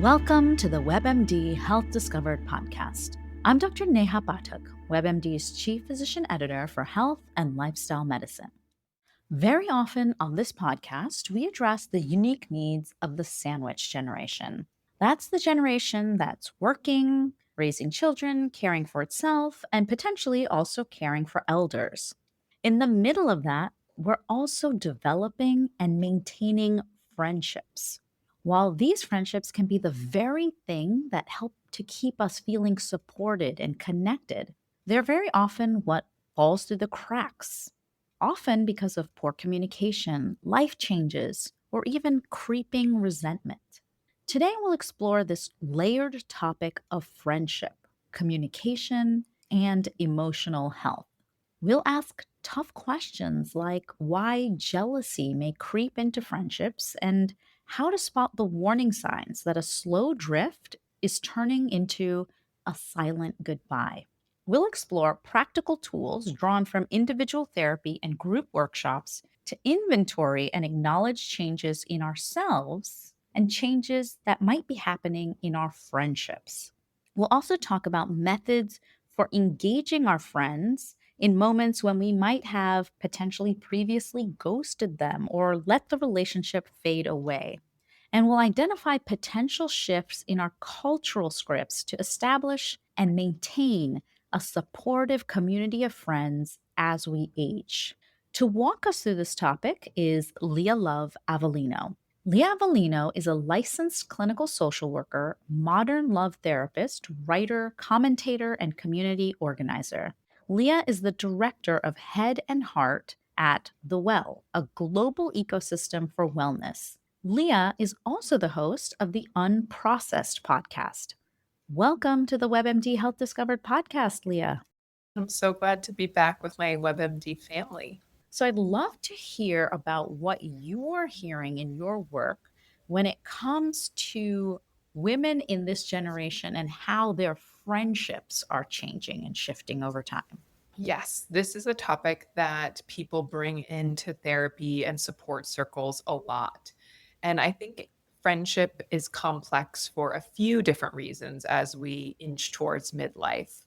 Welcome to the WebMD Health Discovered podcast. I'm Dr. Neha Pathak, WebMD's Chief Physician Editor for Health and Lifestyle Medicine. Very often on this podcast, we address the unique needs of the sandwich generation. That's the generation that's working, raising children, caring for itself, and potentially also caring for elders. In the middle of that, we're also developing and maintaining friendships. While these friendships can be the very thing that help to keep us feeling supported and connected, they're very often what falls through the cracks, often because of poor communication, life changes, or even creeping resentment. Today, we'll explore this layered topic of friendship, communication, and emotional health. We'll ask tough questions like why jealousy may creep into friendships and how to spot the warning signs that a slow drift is turning into a silent goodbye. We'll explore practical tools drawn from individual therapy and group workshops to inventory and acknowledge changes in ourselves and changes that might be happening in our friendships. We'll also talk about methods for engaging our friends in moments when we might have potentially previously ghosted them or let the relationship fade away. And we'll identify potential shifts in our cultural scripts to establish and maintain a supportive community of friends as we age. To walk us through this topic is Leah Love Avellino. Leah Avellino is a licensed clinical social worker, modern love therapist, writer, commentator, and community organizer. Leah is the director of Head and Heart at The Well, a global ecosystem for wellness. Leah is also the host of the Unprocessed podcast. Welcome to the WebMD Health Discovered podcast, Leah. I'm so glad to be back with my WebMD family. So I'd love to hear about what you're hearing in your work when it comes to women in this generation and how their friendships are changing and shifting over time. Yes, this is a topic that people bring into therapy and support circles a lot. And I think friendship is complex for a few different reasons as we inch towards midlife.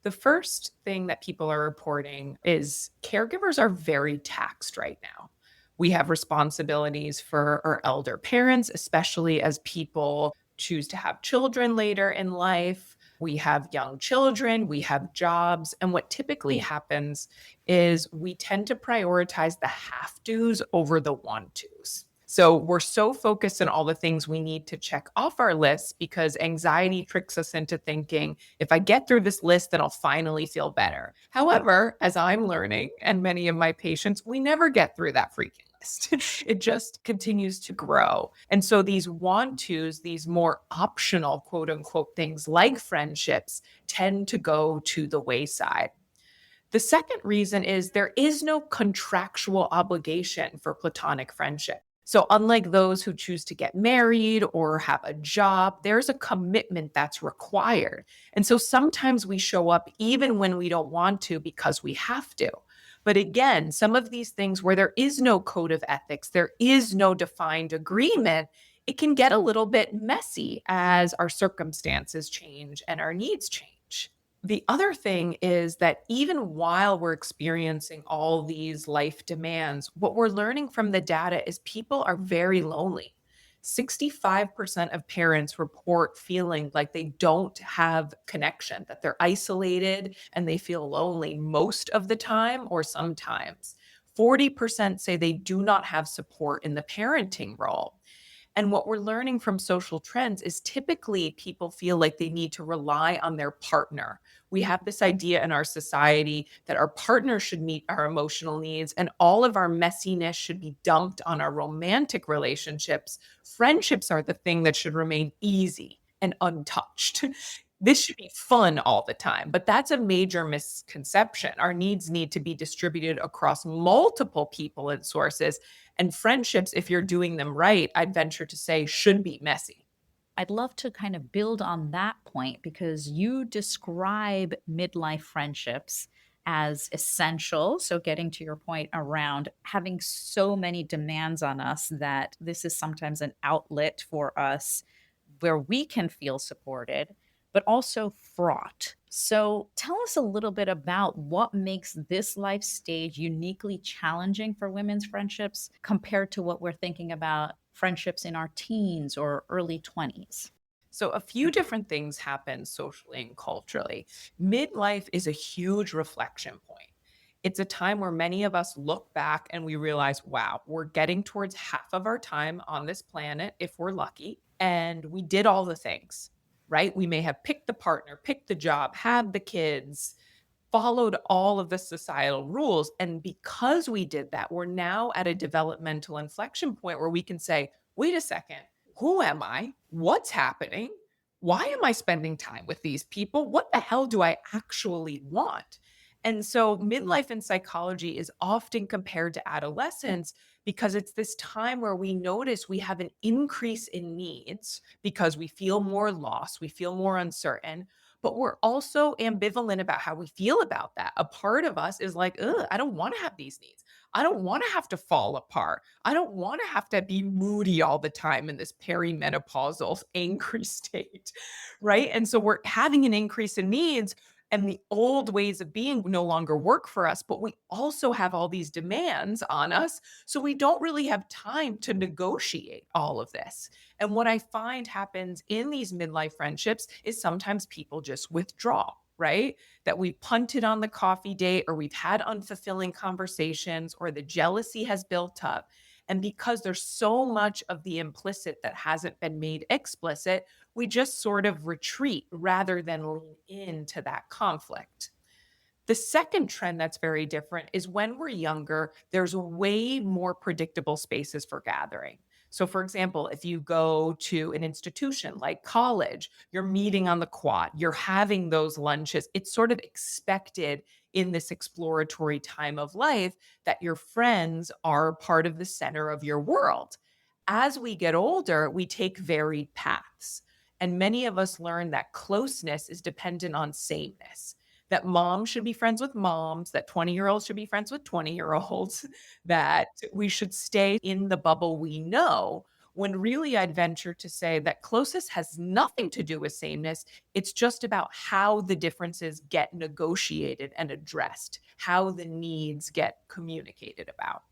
The first thing that people are reporting is caregivers are very taxed right now. We have responsibilities for our elder parents, especially as people choose to have children later in life. We have young children, we have jobs. And what typically happens is we tend to prioritize the have tos over the want tos. So we're so focused on all the things we need to check off our list because anxiety tricks us into thinking, if I get through this list, then I'll finally feel better. However, as I'm learning, and many of my patients, we never get through that freaking list. It just continues to grow. And so these want tos, these more optional quote unquote things like friendships, tend to go to the wayside. The second reason is there is no contractual obligation for platonic friendship. So, unlike those who choose to get married or have a job, there's a commitment that's required. And so sometimes we show up even when we don't want to because we have to. But again, some of these things where there is no code of ethics, there is no defined agreement, it can get a little bit messy as our circumstances change and our needs change. The other thing is that even while we're experiencing all these life demands, what we're learning from the data is people are very lonely. 65% of parents report feeling like they don't have connection, that they're isolated and they feel lonely most of the time or sometimes. 40% say they do not have support in the parenting role. And what we're learning from social trends is typically people feel like they need to rely on their partner. We have this idea in our society that our partner should meet our emotional needs and all of our messiness should be dumped on our romantic relationships. Friendships are the thing that should remain easy and untouched. This should be fun all the time, but that's a major misconception. Our needs need to be distributed across multiple people and sources. And friendships, if you're doing them right, I'd venture to say should be messy. I'd love to kind of build on that point because you describe midlife friendships as essential. So, getting to your point around having so many demands on us that this is sometimes an outlet for us where we can feel supported, but also fraught. So, tell us a little bit about what makes this life stage uniquely challenging for women's friendships compared to what we're thinking about friendships in our teens or early 20s. So, a few different things happen socially and culturally. Midlife is a huge reflection point. It's a time where many of us look back and we realize, wow, we're getting towards half of our time on this planet if we're lucky. And we did all the things, right? We may have picked the partner, picked the job, had the kids, followed all of the societal rules. And because we did that, we're now at a developmental inflection point where we can say, wait a second, who am I? What's happening? Why am I spending time with these people? What the hell do I actually want? And so, midlife in psychology is often compared to adolescence because it's this time where we notice we have an increase in needs because we feel more lost, we feel more uncertain, but we're also ambivalent about how we feel about that. A part of us is like, ugh, I don't want to have these needs. I don't want to have to fall apart. I don't want to have to be moody all the time in this perimenopausal angry state. Right. And so we're having an increase in needs, and the old ways of being no longer work for us, but we also have all these demands on us. So we don't really have time to negotiate all of this. And what I find happens in these midlife friendships is sometimes people just withdraw, right? That we punted on the coffee date, or we've had unfulfilling conversations, or the jealousy has built up. And because there's so much of the implicit that hasn't been made explicit, we just sort of retreat rather than lean into that conflict. The second trend that's very different is when we're younger, there's way more predictable spaces for gathering. So, for example, if you go to an institution like college, you're meeting on the quad, you're having those lunches. It's sort of expected in this exploratory time of life that your friends are part of the center of your world. As we get older, we take varied paths. And many of us learn that closeness is dependent on sameness, that moms should be friends with moms, that 20-year-olds should be friends with 20-year-olds, that we should stay in the bubble we know, when really I'd venture to say that closeness has nothing to do with sameness. It's just about how the differences get negotiated and addressed, how the needs get communicated about.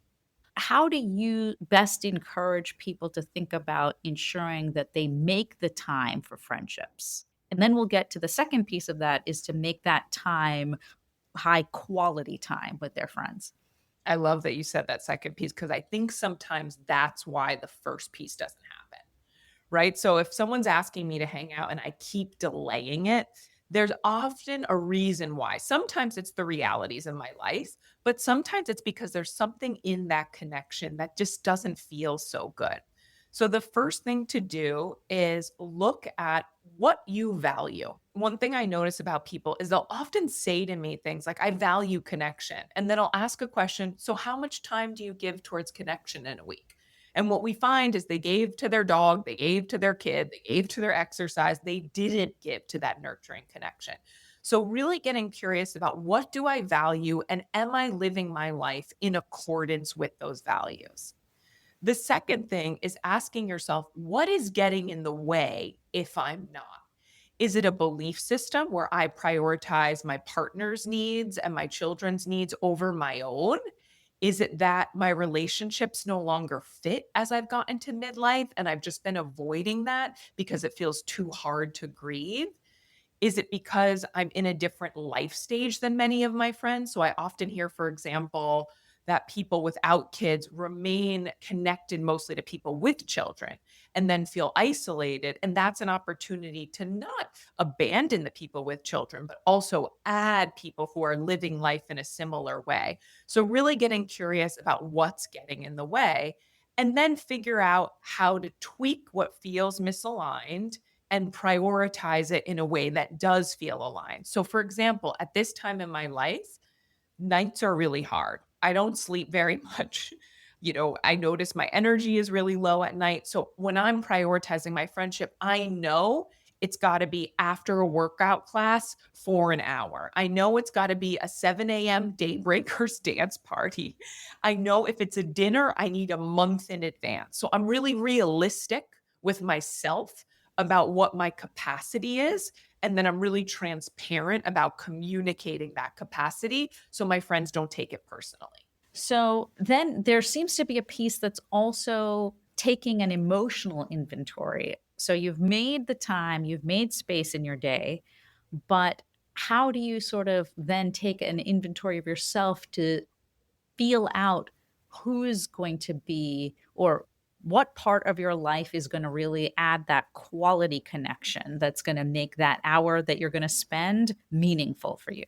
How do you best encourage people to think about ensuring that they make the time for friendships? And then we'll get to the second piece of that is to make that time high quality time with their friends. I love that you said that second piece because I think sometimes that's why the first piece doesn't happen. Right? So if someone's asking me to hang out and I keep delaying it, there's often a reason why. Sometimes it's the realities in my life, but sometimes it's because there's something in that connection that just doesn't feel so good. So the first thing to do is look at what you value. One thing I notice about people is they'll often say to me things like, I value connection. And then I'll ask a question, so how much time do you give towards connection in a week? And what we find is they gave to their dog, they gave to their kid, they gave to their exercise, they didn't give to that nurturing connection. So, really getting curious about what do I value and am I living my life in accordance with those values? The second thing is asking yourself, what is getting in the way if I'm not? Is it a belief system where I prioritize my partner's needs and my children's needs over my own? Is it that my relationships no longer fit as I've gotten to midlife and I've just been avoiding that because it feels too hard to grieve? Is it because I'm in a different life stage than many of my friends? So I often hear, for example, that people without kids remain connected mostly to people with children and then feel isolated. And that's an opportunity to not abandon the people with children, but also add people who are living life in a similar way. So, really getting curious about what's getting in the way and then figure out how to tweak what feels misaligned and prioritize it in a way that does feel aligned. So, for example, at this time in my life, nights are really hard. I don't sleep very much. I notice my energy is really low at night. So, when I'm prioritizing my friendship, I know it's got to be after a workout class for an hour. I know it's got to be a 7 a.m. Daybreakers dance party. I know if it's a dinner, I need a month in advance. So, I'm really realistic with myself about what my capacity is. And then I'm really transparent about communicating that capacity so my friends don't take it personally. So then there seems to be a piece that's also taking an emotional inventory. So you've made the time, you've made space in your day, but how do you sort of then take an inventory of yourself to feel out who is going to be or what part of your life is going to really add that quality connection that's going to make that hour that you're going to spend meaningful for you?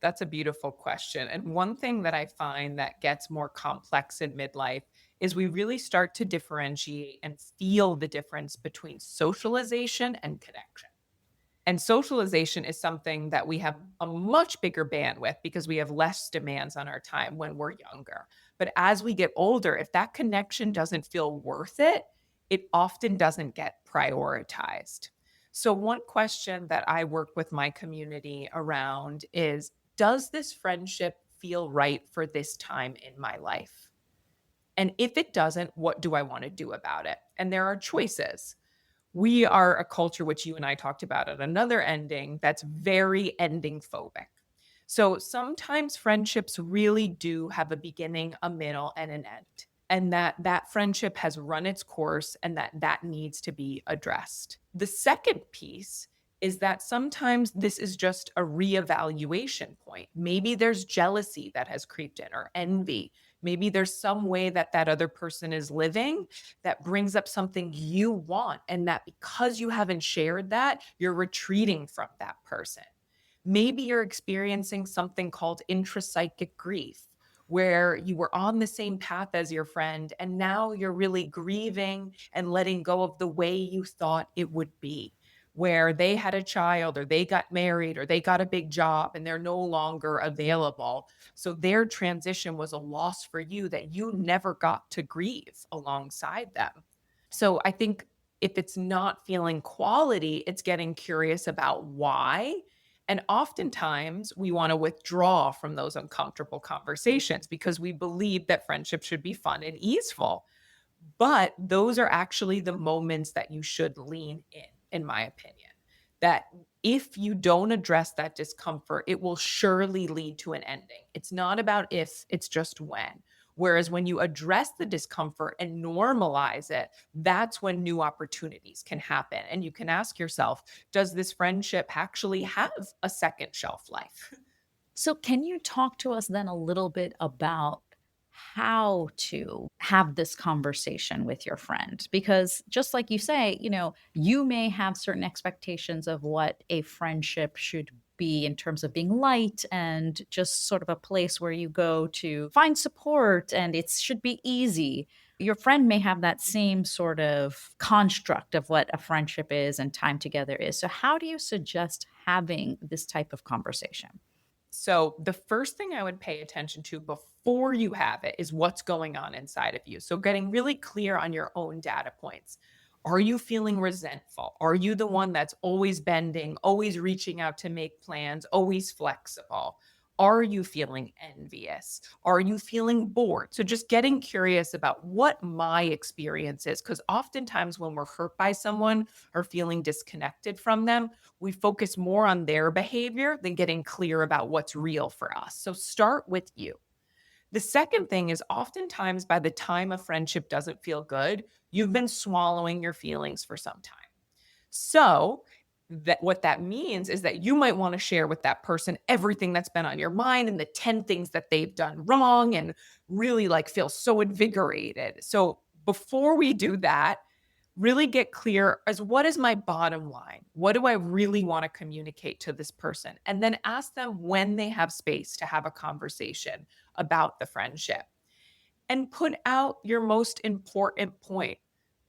That's a beautiful question. And one thing that I find that gets more complex in midlife is we really start to differentiate and feel the difference between socialization and connection. And socialization is something that we have a much bigger bandwidth because we have less demands on our time when we're younger. But as we get older, if that connection doesn't feel worth it, it often doesn't get prioritized. So, one question that I work with my community around is, does this friendship feel right for this time in my life? And if it doesn't, what do I want to do about it? And there are choices. We are a culture, which you and I talked about at another ending, that's very ending phobic. So sometimes friendships really do have a beginning, a middle, and an end. And that friendship has run its course and that needs to be addressed. The second piece is that sometimes this is just a reevaluation point. Maybe there's jealousy that has creeped in or envy. Maybe there's some way that that other person is living that brings up something you want, and that because you haven't shared that, you're retreating from that person. Maybe you're experiencing something called intrapsychic grief, where you were on the same path as your friend, and now you're really grieving and letting go of the way you thought it would be, where they had a child, or they got married, or they got a big job, and they're no longer available. So their transition was a loss for you that you never got to grieve alongside them. So I think if it's not feeling quality, it's getting curious about why. And oftentimes we want to withdraw from those uncomfortable conversations because we believe that friendship should be fun and easeful. But those are actually the moments that you should lean in my opinion. That if you don't address that discomfort, it will surely lead to an ending. It's not about if, it's just when. Whereas when you address the discomfort and normalize it, that's when new opportunities can happen. And you can ask yourself, does this friendship actually have a second shelf life? So, can you talk to us then a little bit about how to have this conversation with your friend? Because just like you say, you may have certain expectations of what a friendship should be in terms of being light and just sort of a place where you go to find support and it should be easy. Your friend may have that same sort of construct of what a friendship is and time together is. So, how do you suggest having this type of conversation? So, the first thing I would pay attention to before you have it is what's going on inside of you. So, getting really clear on your own data points. Are you feeling resentful? Are you the one that's always bending, always reaching out to make plans, always flexible? Are you feeling envious? Are you feeling bored? So, just getting curious about what my experience is. Because oftentimes, when we're hurt by someone or feeling disconnected from them, we focus more on their behavior than getting clear about what's real for us. So start with you. The second thing is oftentimes by the time a friendship doesn't feel good, you've been swallowing your feelings for some time. So that what that means is that you might want to share with that person everything that's been on your mind and the 10 things that they've done wrong and really like feel so invigorated. So before we do that, really get clear as what is my bottom line? What do I really want to communicate to this person? And then ask them when they have space to have a conversation about the friendship and put out your most important point.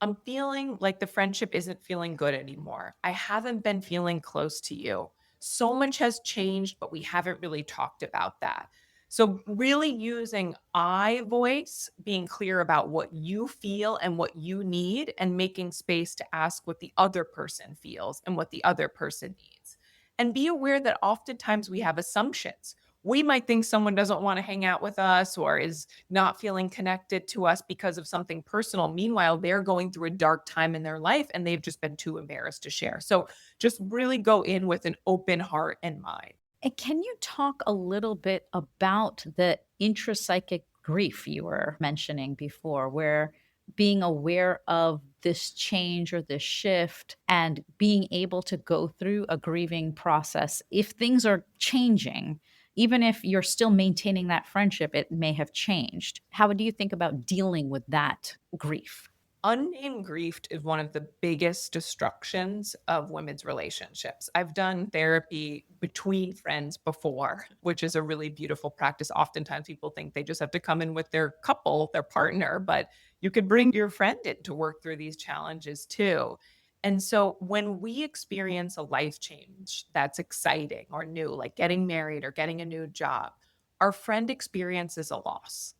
I'm feeling like the friendship isn't feeling good anymore. I haven't been feeling close to you. So much has changed, but we haven't really talked about that. So, really using I voice, being clear about what you feel and what you need, and making space to ask what the other person feels and what the other person needs. And be aware that oftentimes we have assumptions. We might think someone doesn't want to hang out with us or is not feeling connected to us because of something personal. Meanwhile, they're going through a dark time in their life and they've just been too embarrassed to share. So just really go in with an open heart and mind. And can you talk a little bit about the intrapsychic grief you were mentioning before, where being aware of this change or this shift and being able to go through a grieving process, if things are changing, even if you're still maintaining that friendship, it may have changed. How do you think about dealing with that grief? Unnamed grief is one of the biggest destructions of women's relationships. I've done therapy between friends before, which is a really beautiful practice. Oftentimes people think they just have to come in with their couple, their partner, but you could bring your friend in to work through these challenges too. And so when we experience a life change that's exciting or new, like getting married or getting a new job, our friend experiences a loss.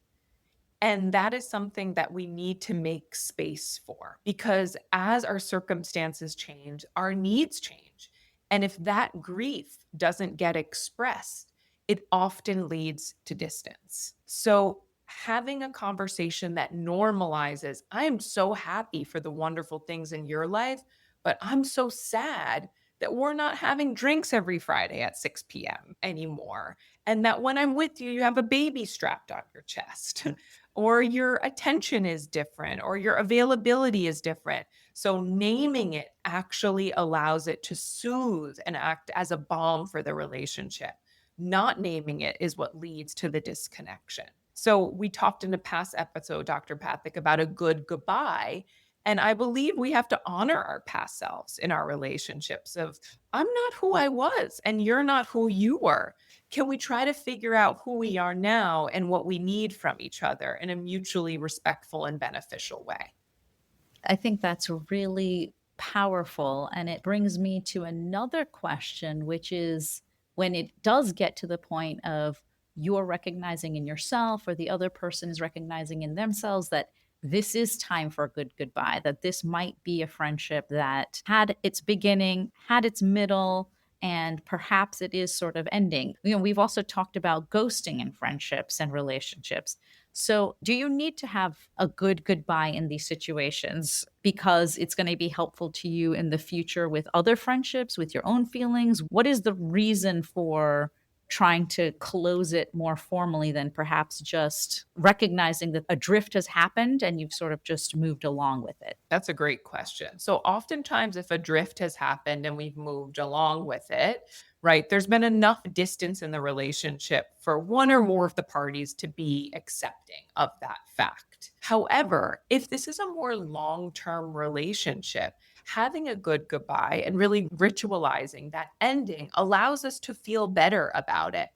And that is something that we need to make space for because as our circumstances change, our needs change. And if that grief doesn't get expressed, it often leads to distance. So, having a conversation that normalizes, I am so happy for the wonderful things in your life, but I'm so sad that we're not having drinks every Friday at 6 p.m. anymore. And that when I'm with you, you have a baby strapped on your chest. Or your attention is different or your availability is different. So naming it actually allows it to soothe and act as a balm for the relationship. Not naming it is what leads to the disconnection. So we talked in a past episode, Dr. Pathak, about a good goodbye. And I believe we have to honor our past selves in our relationships of I'm not who I was and you're not who you were. Can we try to figure out who we are now and what we need from each other in a mutually respectful and beneficial way? I think that's really powerful. And it brings me to another question, which is when it does get to the point of you're recognizing in yourself or the other person is recognizing in themselves that this is time for a good goodbye, that this might be a friendship that had its beginning, had its middle, and perhaps it is sort of ending. We've also talked about ghosting in friendships and relationships. So, do you need to have a good goodbye in these situations because it's going to be helpful to you in the future with other friendships, with your own feelings? What is the reason for trying to close it more formally than perhaps just recognizing that a drift has happened and you've sort of just moved along with it? That's a great question. So, oftentimes, if a drift has happened and we've moved along with it, right, there's been enough distance in the relationship for one or more of the parties to be accepting of that fact. However, if this is a more long term relationship, having a good goodbye and really ritualizing that ending allows us to feel better about it.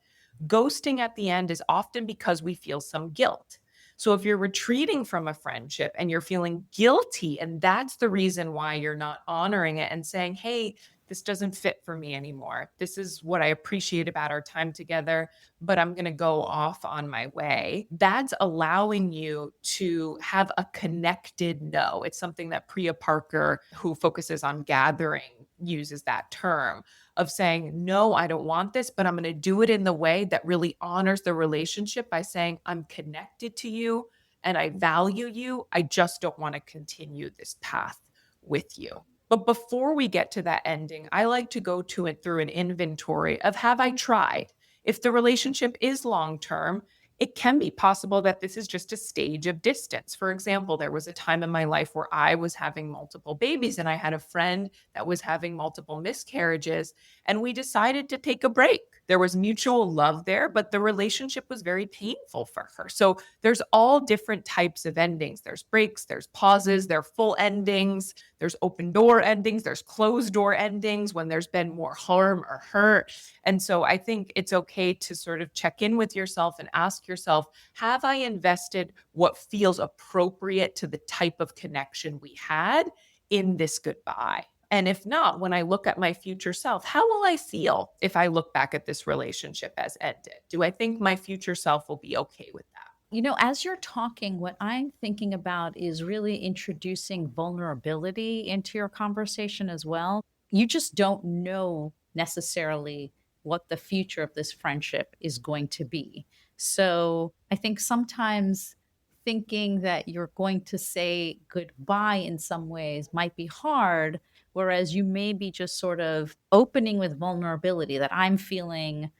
Ghosting at the end is often because we feel some guilt. So if you're retreating from a friendship and you're feeling guilty, and that's the reason why you're not honoring it and saying, hey, this doesn't fit for me anymore. This is what I appreciate about our time together, but I'm going to go off on my way. That's allowing you to have a connected no. It's something that Priya Parker, who focuses on gathering, uses that term of saying, no, I don't want this, but I'm going to do it in the way that really honors the relationship by saying, I'm connected to you and I value you. I just don't want to continue this path with you. But before we get to that ending, I like to go to it through an inventory of have I tried? If the relationship is long term, it can be possible that this is just a stage of distance. For example, there was a time in my life where I was having multiple babies and I had a friend that was having multiple miscarriages, and we decided to take a break. There was mutual love there, but the relationship was very painful for her. So there's all different types of endings. There's breaks, there's pauses, there are full endings, there's open door endings, there's closed door endings when there's been more harm or hurt. And so I think it's okay to sort of check in with yourself and ask yourself, have I invested what feels appropriate to the type of connection we had in this goodbye? And if not, when I look at my future self, how will I feel if I look back at this relationship as ended? Do I think my future self will be okay with that? As you're talking, what I'm thinking about is really introducing vulnerability into your conversation as well. You just don't know necessarily what the future of this friendship is going to be. So I think sometimes thinking that you're going to say goodbye in some ways might be hard, whereas you may be just sort of opening with vulnerability that I'm feeling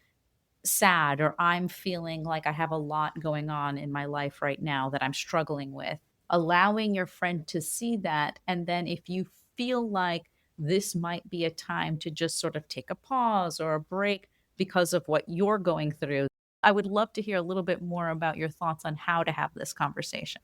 sad or I'm feeling like I have a lot going on in my life right now that I'm struggling with. Allowing your friend to see that. And then if you feel like this might be a time to just sort of take a pause or a break because of what you're going through, I would love to hear a little bit more about your thoughts on how to have this conversation.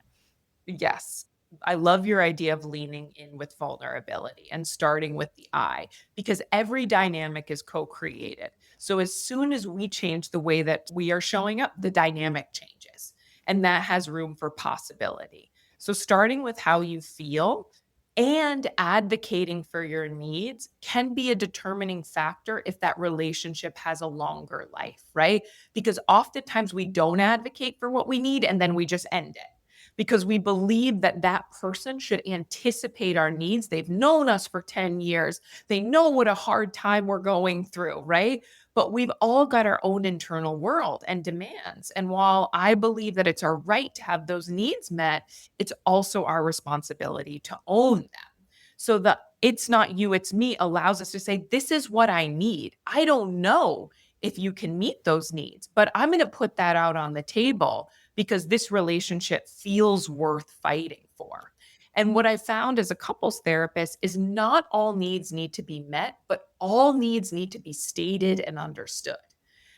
Yes. I love your idea of leaning in with vulnerability and starting with the I, because every dynamic is co created. So as soon as we change the way that we are showing up, the dynamic changes. And that has room for possibility. So starting with how you feel and advocating for your needs can be a determining factor if that relationship has a longer life, right? Because oftentimes we don't advocate for what we need and then we just end it because we believe that that person should anticipate our needs. They've known us for 10 years. They know what a hard time we're going through, right? But we've all got our own internal world and demands. And while I believe that it's our right to have those needs met, it's also our responsibility to own them. So the it's not you, it's me allows us to say, this is what I need. I don't know if you can meet those needs, but I'm going to put that out on the table because this relationship feels worth fighting for. And what I found as a couples therapist is not all needs need to be met, but all needs need to be stated and understood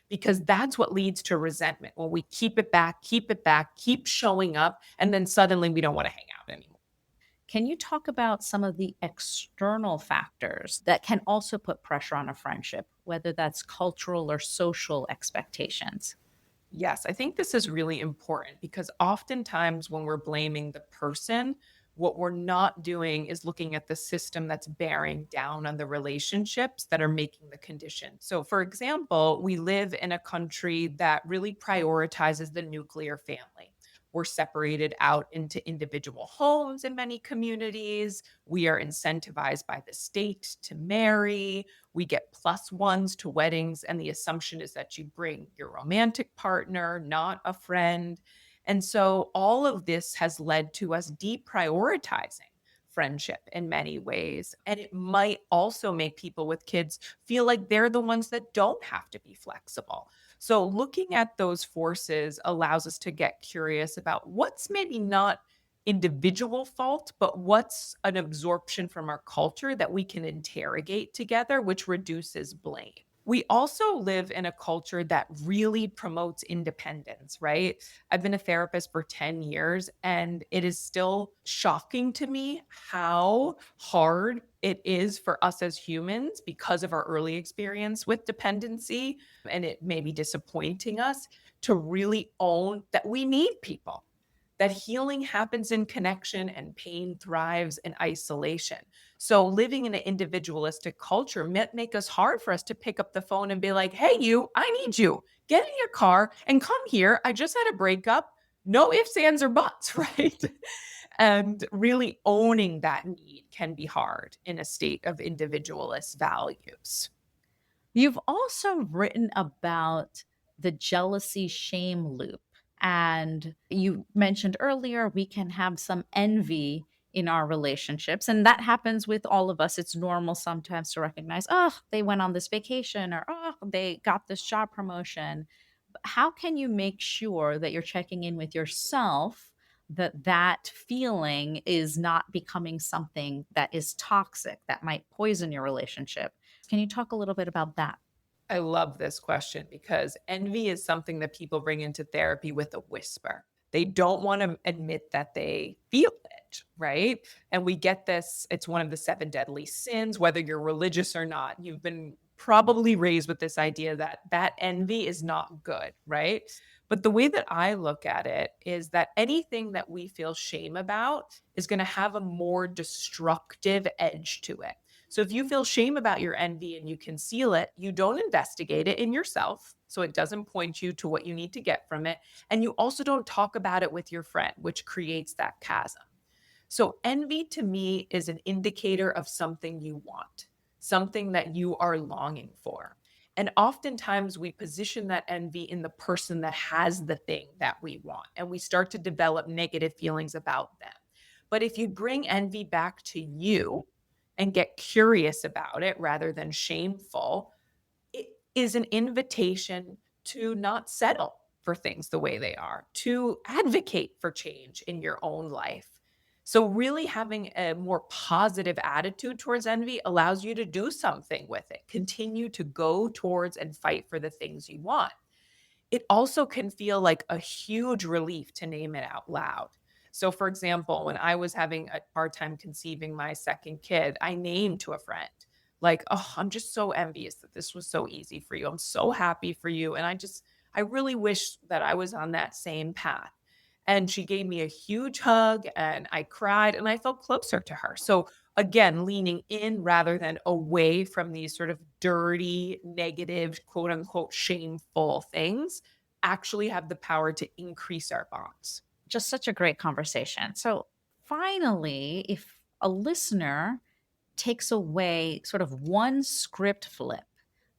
because that's what leads to resentment when we keep it back, keep showing up, and then suddenly we don't want to hang out anymore. Can you talk about some of the external factors that can also put pressure on a friendship, whether that's cultural or social expectations? Yes, I think this is really important because oftentimes when we're blaming the person, what we're not doing is looking at the system that's bearing down on the relationships that are making the condition. So, for example, we live in a country that really prioritizes the nuclear family. We're separated out into individual homes in many communities. We are incentivized by the state to marry. We get plus ones to weddings, and the assumption is that you bring your romantic partner, not a friend. And so all of this has led to us deprioritizing friendship in many ways. And it might also make people with kids feel like they're the ones that don't have to be flexible. So looking at those forces allows us to get curious about what's maybe not individual fault, but what's an absorption from our culture that we can interrogate together, which reduces blame. We also live in a culture that really promotes independence, right? I've been a therapist for 10 years, and it is still shocking to me how hard it is for us as humans because of our early experience with dependency. And it may be disappointing us to really own that we need people, that healing happens in connection and pain thrives in isolation. So living in an individualistic culture might make us hard for us to pick up the phone and be like, "Hey, you, I need you. Get in your car and come here. I just had a breakup. No ifs, ands, or buts," right? And really owning that need can be hard in a state of individualist values. You've also written about the jealousy shame loop. And you mentioned earlier, we can have some envy in our relationships. And that happens with all of us. It's normal sometimes to recognize, oh, they went on this vacation or, oh, they got this job promotion. But how can you make sure that you're checking in with yourself that that feeling is not becoming something that is toxic, that might poison your relationship? Can you talk a little bit about that? I love this question because envy is something that people bring into therapy with a whisper. They don't want to admit that they feel it, right? And we get this, it's one of the seven deadly sins, whether you're religious or not. You've been probably raised with this idea that that envy is not good, right? But the way that I look at it is that anything that we feel shame about is going to have a more destructive edge to it. So if you feel shame about your envy and you conceal it, you don't investigate it in yourself. So it doesn't point you to what you need to get from it. And you also don't talk about it with your friend, which creates that chasm. So envy to me is an indicator of something you want, something that you are longing for. And oftentimes we position that envy in the person that has the thing that we want, and we start to develop negative feelings about them. But if you bring envy back to you and get curious about it rather than shameful, it is an invitation to not settle for things the way they are, to advocate for change in your own life. So, really having a more positive attitude towards envy allows you to do something with it, continue to go towards and fight for the things you want. It also can feel like a huge relief to name it out loud. So, for example, when I was having a hard time conceiving my second kid, I named to a friend, like, "Oh, I'm just so envious that this was so easy for you. I'm so happy for you. And I really wish that I was on that same path." And she gave me a huge hug and I cried and I felt closer to her. So, again, leaning in rather than away from these sort of dirty, negative, quote unquote, shameful things actually have the power to increase our bonds. Just such a great conversation. So, finally, if a listener takes away sort of one script flip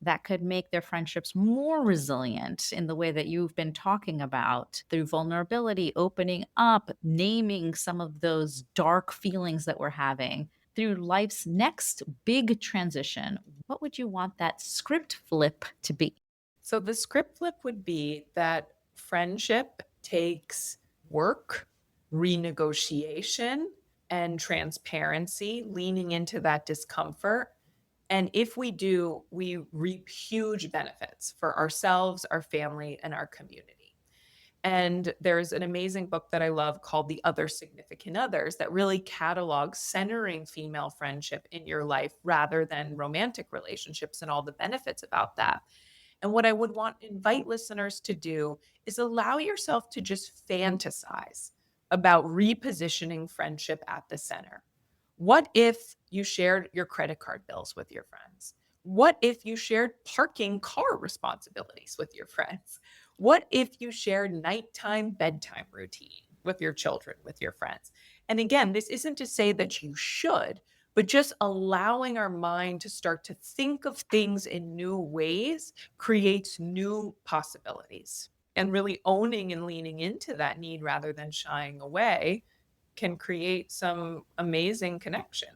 that could make their friendships more resilient in the way that you've been talking about through vulnerability, opening up, naming some of those dark feelings that we're having through life's next big transition, what would you want that script flip to be? So, the script flip would be that friendship takes work, renegotiation, and transparency, leaning into that discomfort. And if we do, we reap huge benefits for ourselves, our family, and our community. And there's an amazing book that I love called The Other Significant Others that really catalogs centering female friendship in your life rather than romantic relationships and all the benefits about that. And what I would want invite listeners to do is allow yourself to just fantasize about repositioning friendship at the center. What if you shared your credit card bills with your friends? What if you shared parking car responsibilities with your friends? What if you shared nighttime bedtime routine with your children, with your friends? And again, this isn't to say that you should, but just allowing our mind to start to think of things in new ways creates new possibilities. And really owning and leaning into that need rather than shying away can create some amazing connection.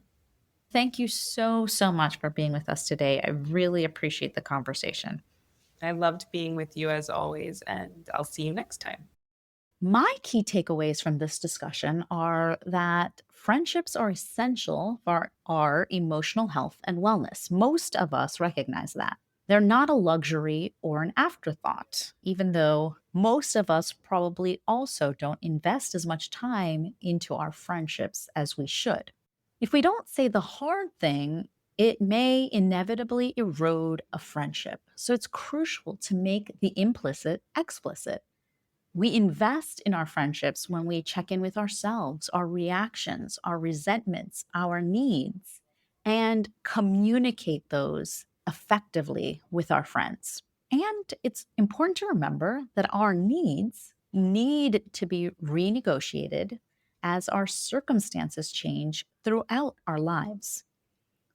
Thank you so, so much for being with us today. I really appreciate the conversation. I loved being with you as always, and I'll see you next time. My key takeaways from this discussion are that friendships are essential for our emotional health and wellness. Most of us recognize that. They're not a luxury or an afterthought, even though most of us probably also don't invest as much time into our friendships as we should. If we don't say the hard thing, it may inevitably erode a friendship. So it's crucial to make the implicit explicit. We invest in our friendships when we check in with ourselves, our reactions, our resentments, our needs, and communicate those effectively with our friends. And it's important to remember that our needs need to be renegotiated as our circumstances change throughout our lives.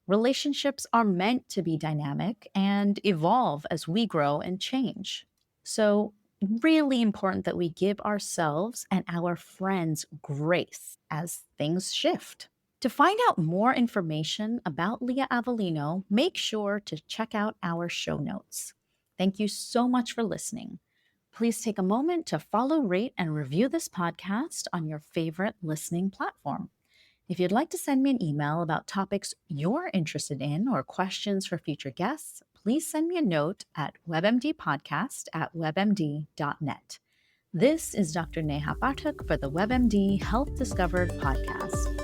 Relationships are meant to be dynamic and evolve as we grow and change. So, really important that we give ourselves and our friends grace as things shift. To find out more information about Leah Avellino, make sure to check out our show notes. Thank you so much for listening. Please take a moment to follow, rate, and review this podcast on your favorite listening platform. If you'd like to send me an email about topics you're interested in or questions for future guests, please send me a note at webmdpodcast@webmd.net. This is Dr. Neha Pathak for the WebMD Health Discovered podcast.